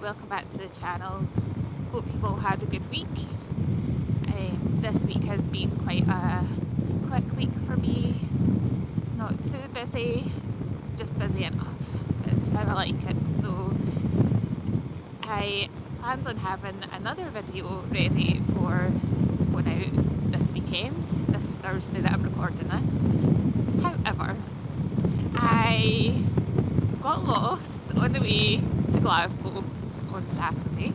welcome back to the channel. Hope you've all had a good week. This week has been quite a quick week for me. Not too busy, just busy enough. It's how I like it. So I planned on having another video ready for going out this weekend. This is Thursday that I'm recording this. However, I got lost on the way to Glasgow on Saturday.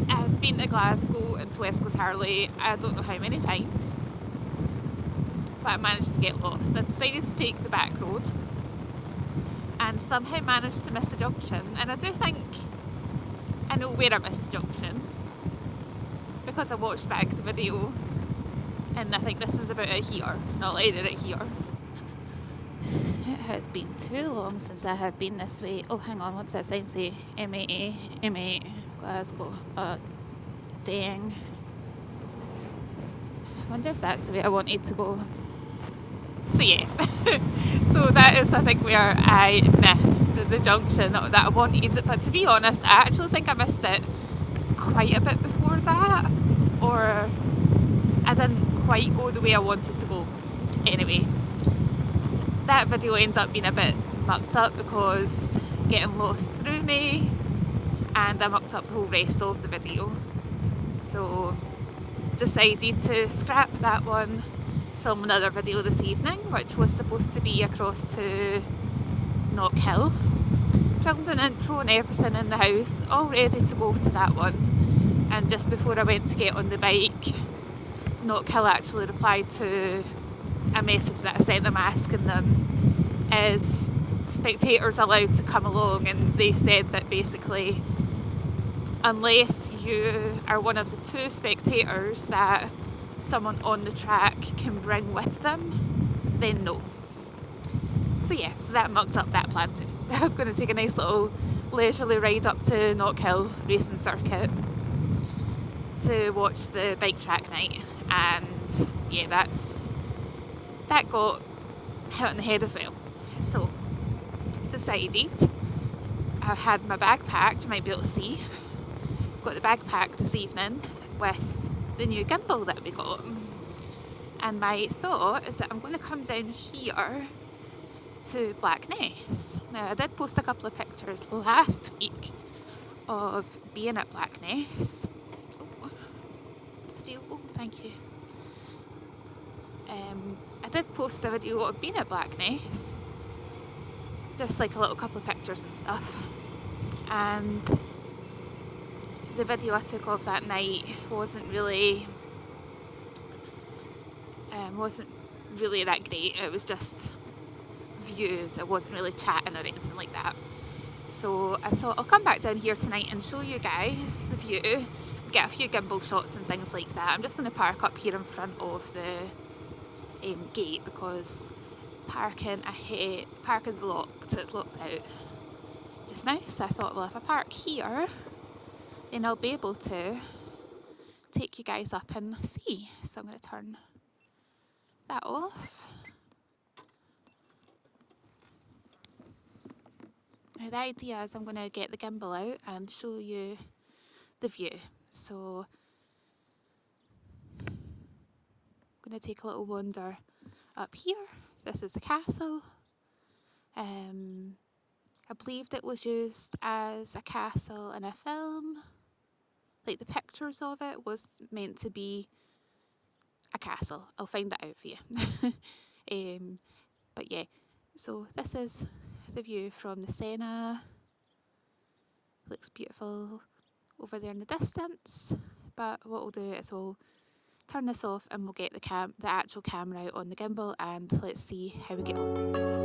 I've been to Glasgow and to West Coast Harley I don't know how many times, but I managed to get lost. I decided to take the back road and somehow managed to miss a junction, and I do think I know where I missed the junction because I watched back the video and I think this is about it here, not later it here. It has been too long since I have been this way. Oh, hang on, what's that sign say? M8, Glasgow. Dang. I wonder if that's the way I wanted to go. So yeah, so that is I think where I missed the junction that I wanted. But to be honest, I actually think I missed it quite a bit before that, or I didn't quite go the way I wanted to go. Anyway, that video ended up being a bit mucked up because getting lost threw me and I mucked up the whole rest of the video. So decided to scrap that one, film another video this evening, which was supposed to be across to Knockhill. Filmed an intro and everything in the house, all ready to go to that one. And just before I went to get on the bike, Knockhill actually replied to a message that I sent them asking them, is spectators allowed to come along? And they said that basically unless you are one of the two spectators that someone on the track can bring with them, then no. So yeah, so that mucked up that plan too. I was going to take a nice little leisurely ride up to Knockhill Racing Circuit to watch the bike track night, and yeah, that got hit on the head as well. So decided, I had my bag packed, you might be able to see. Got the bag packed this evening with the new gimbal that we got. And my thought is that I'm going to come down here to Blackness. Now I did post a couple of pictures last week of being at Blackness. Oh, still, oh, thank you. I did post a video of being at Blackness, just like a little couple of pictures and stuff, and the video I took of that night wasn't really that great. It was just views, it wasn't really chatting or anything like that. So I thought I'll come back down here tonight and show you guys the view, get a few gimbal shots and things like that. I'm just going to park up here in front of the gate because parking's locked, it's locked out just now. So I thought, well, if I park here then I'll be able to take you guys up and see. So I'm going to turn that off. Now the idea is I'm going to get the gimbal out and show you the view. So I'm going to take a little wander up here. This is the castle. I believed it was used as a castle in a film. Like the pictures of it was meant to be a castle. I'll find that out for you. But yeah, so this is the view from the Sena. Looks beautiful over there in the distance. But what we'll do is we'll turn this off and we'll get the actual camera out on the gimbal and let's see how we get on.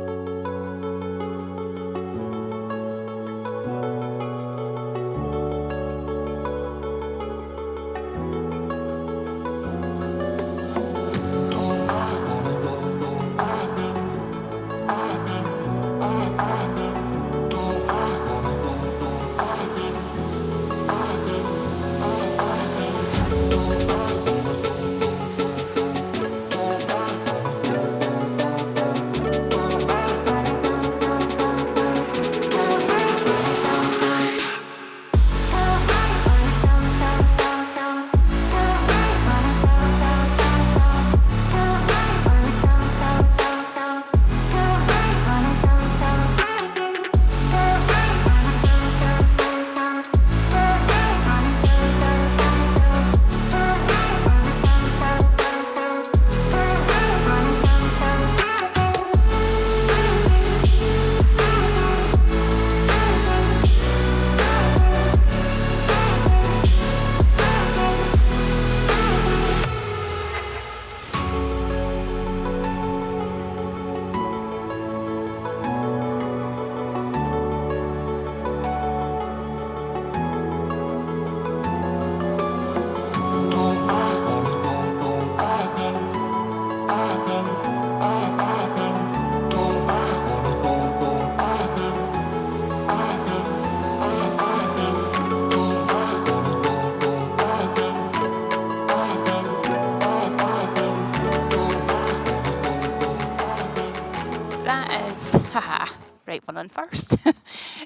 one on first.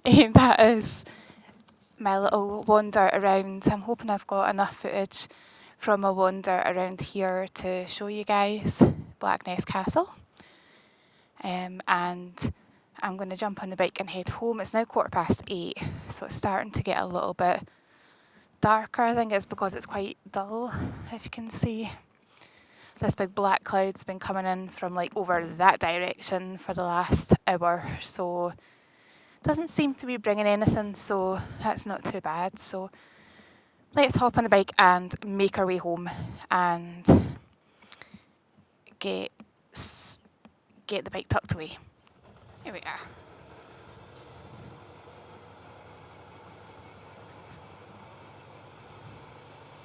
That is my little wander around. I'm hoping I've got enough footage from a wander around here to show you guys Blackness Castle. And I'm going to jump on the bike and head home. It's now 8:15, so it's starting to get a little bit darker. I think it's because it's quite dull, if you can see. This big black cloud's been coming in from like over that direction for the last hour, so doesn't seem to be bringing anything, so that's not too bad. So let's hop on the bike and make our way home and get the bike tucked away. Here we are.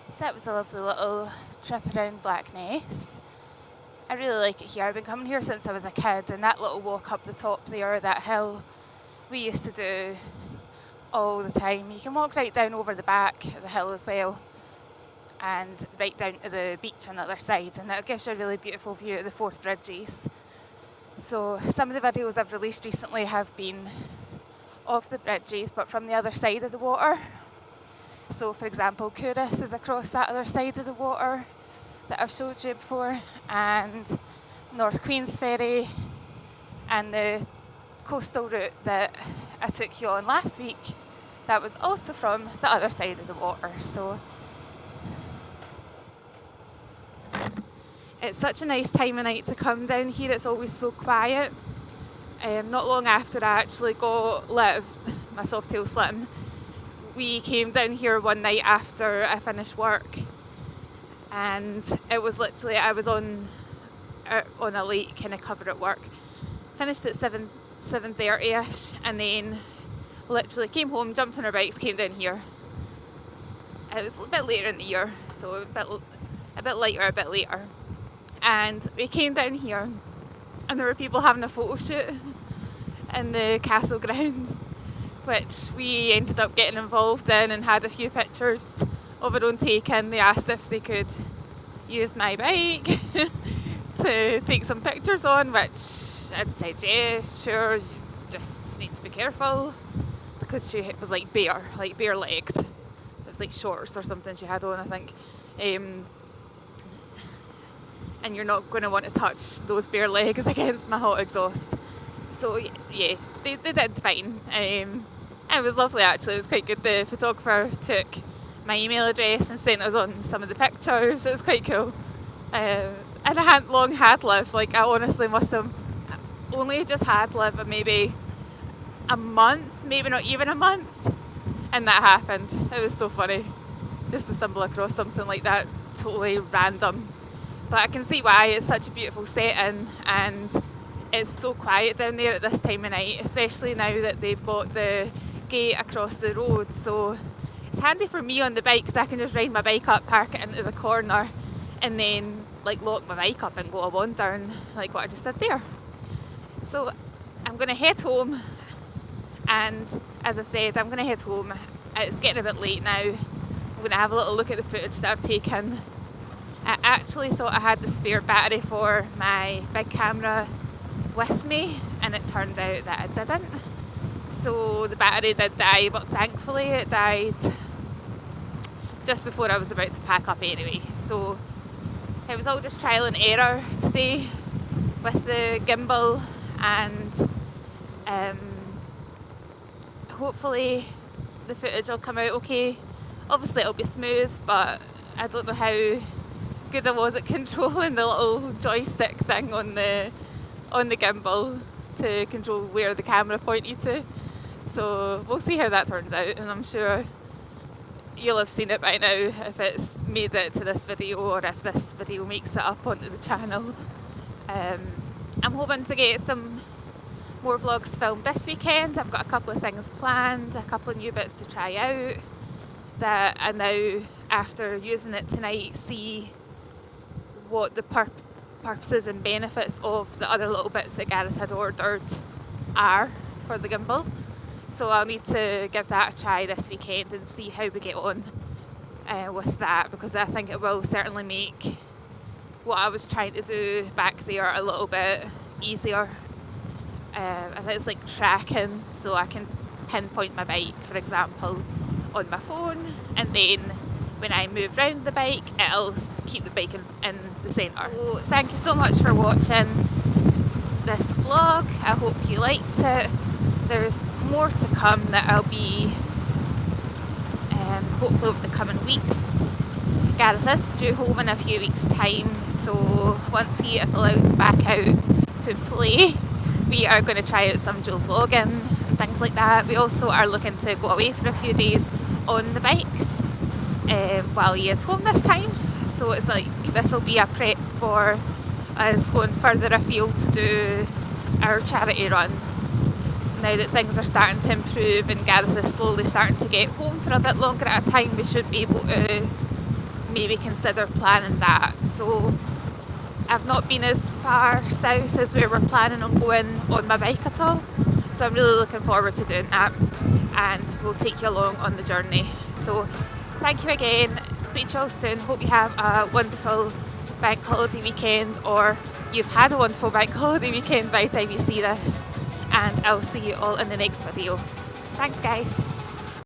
So that was a lovely little trip around Blackness. I really like it here. I've been coming here since I was a kid, and that little walk up the top there, that hill, we used to do all the time. You can walk right down over the back of the hill as well, and right down to the beach on the other side, and that gives you a really beautiful view of the Forth Bridges. So some of the videos I've released recently have been of the bridges, but from the other side of the water. So for example, Couris is across that other side of the water that I've showed you before, and North Queensferry, and the coastal route that I took you on last week, that was also from the other side of the water. So it's such a nice time of night to come down here. It's always so quiet. Not long after I actually got my Softail Slim, we came down here one night after I finished work, and it was literally, I was on a late kind of cover at work. Finished at 7:30ish, and then literally came home, jumped on our bikes, came down here. It was a bit later in the year, so a bit lighter, a bit later. And we came down here, and there were people having a photo shoot in the castle grounds, which we ended up getting involved in and had a few pictures of our own taken. They asked if they could use my bike to take some pictures on, which I'd said, yeah, sure, you just need to be careful, because she was like bare-legged. It was like shorts or something she had on, I think. And you're not going to want to touch those bare legs against my hot exhaust. So yeah, they did fine. It was lovely actually, it was quite good. The photographer took my email address and sent us on some of the pictures. It was quite cool. And I hadn't long had live, like I honestly must have only just had live maybe a month, maybe not even a month, and that happened. It was so funny just to stumble across something like that, totally random. But I can see why. It's such a beautiful setting, and it's so quiet down there at this time of night, especially now that they've got the gate across the road. So it's handy for me on the bike, because I can just ride my bike up, park it into the corner, and then like lock my bike up and go a wander, and like what I just did there. So I'm going to head home, and as I said, I'm going to head home. It's getting a bit late now. I'm going to have a little look at the footage that I've taken. I actually thought I had the spare battery for my big camera with me, and it turned out that I didn't. So the battery did die, but thankfully it died just before I was about to pack up anyway. So it was all just trial and error today with the gimbal, and hopefully the footage will come out okay. Obviously it'll be smooth, but I don't know how good I was at controlling the little joystick thing on the gimbal to control where the camera pointed to. So we'll see how that turns out, and I'm sure you'll have seen it by now if it's made it to this video, or if this video makes it up onto the channel. I'm hoping to get some more vlogs filmed this weekend. I've got a couple of things planned, a couple of new bits to try out that I now, after using it tonight, see what the purposes and benefits of the other little bits that Gareth had ordered are for the gimbal. So I'll need to give that a try this weekend and see how we get on with that, because I think it will certainly make what I was trying to do back there a little bit easier. and it's like tracking, so I can pinpoint my bike, for example, on my phone, and then when I move around the bike, it'll keep the bike in the centre. So thank you so much for watching this vlog. I hope you liked it. There's more to come that I'll be hopefully over the coming weeks. Gareth is due home in a few weeks' time, so once he is allowed back out to play, we are going to try out some dual vlogging and things like that. We also are looking to go away for a few days on the bikes while he is home this time, so it's like this will be a prep for us going further afield to do our charity run. Now that things are starting to improve and Gareth is slowly starting to get home for a bit longer at a time, we should be able to maybe consider planning that. So I've not been as far south as we were planning on going on my bike at all, so I'm really looking forward to doing that, and we'll take you along on the journey. So thank you again, speak to you all soon. Hope you have a wonderful bank holiday weekend, or you've had a wonderful bank holiday weekend by the time you see this, and I'll see you all in the next video. Thanks guys.